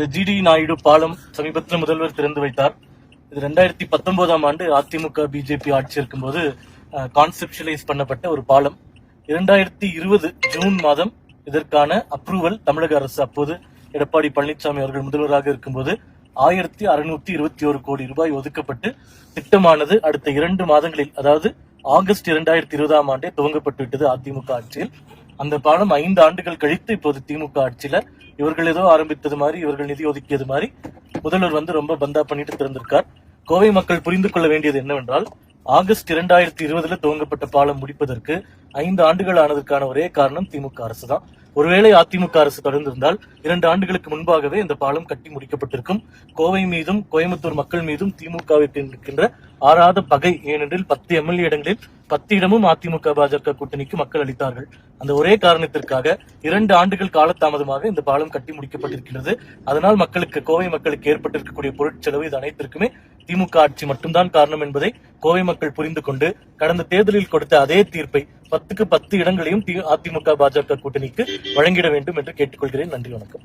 இந்த ஜிடி நாயுடு பாலம் சமீபத்தில் முதல்வர் திறந்து வைத்தார். இது 2019ஆம் ஆண்டு அதிமுக பிஜேபி ஆட்சி இருக்கும்போது கான்செப்டுவலைஸ் பண்ணப்பட்ட ஒரு பாலம். 2020 ஜூன் மாதம் இதற்கான அப்ரூவல் தமிழக அரசு, அப்போது எடப்பாடி பழனிசாமி அவர்கள் முதல்வராக இருக்கும்போது 1621 கோடி ரூபாய் ஒதுக்கப்பட்டு திட்டமானது அடுத்த 2 மாதங்களில், அதாவது ஆகஸ்ட் 2020ஆம் ஆண்டே துவங்கப்பட்டு விட்டது அதிமுக ஆட்சியில். அந்த பாலம் 5 ஆண்டுகள் கழித்து இப்போது திமுக ஆட்சியில இவர்கள் ஏதோ ஆரம்பித்தது மாதிரி, இவர்கள் நிதி ஒதுக்கியது மாதிரி முதல்வர் ரொம்ப பந்தா பண்ணிட்டு திறந்திருக்கார். கோவை மக்கள் புரிந்து கொள்ள வேண்டியது என்னவென்றால், ஆகஸ்ட் 2020 துவங்கப்பட்ட பாலம் முடிப்பதற்கு 5 ஆண்டுகள் ஆனதற்கான ஒரே காரணம் திமுக அரசு தான். ஒருவேளை அதிமுக அரசு தொடர்ந்திருந்தால் 2 ஆண்டுகளுக்கு முன்பாகவே இந்த பாலம் கட்டி முடிக்கப்பட்டிருக்கும். கோவை மீதும் கோயம்புத்தூர் மக்கள் மீதும் திமுகவிற்கு இருக்கின்ற ஆறாத பகை. ஏனென்றில் 10 எம்எல்ஏ இடங்களில் 10 இடமும் அதிமுக பாஜக கூட்டணிக்கு மக்கள் அளித்தார்கள். அந்த ஒரே காரணத்திற்காக 2 ஆண்டுகள் காலதாமதமாக இந்த பாலம் கட்டி முடிக்கப்பட்டிருக்கிறது. அதனால் கோவை மக்களுக்கு ஏற்பட்டிருக்கக்கூடிய பொருட்செலவு, இது அனைத்திற்குமே திமுக ஆட்சி மட்டும்தான் காரணம் என்பதை கோவை மக்கள் புரிந்து கொண்டு கடந்த தேர்தலில் கொடுத்த அதே தீர்ப்பை 10க்கு 10 இடங்களையும் அதிமுக பாஜக கூட்டணிக்கு வழங்கிட வேண்டும் என்று கேட்டுக்கொள்கிறேன். நன்றி, வணக்கம்.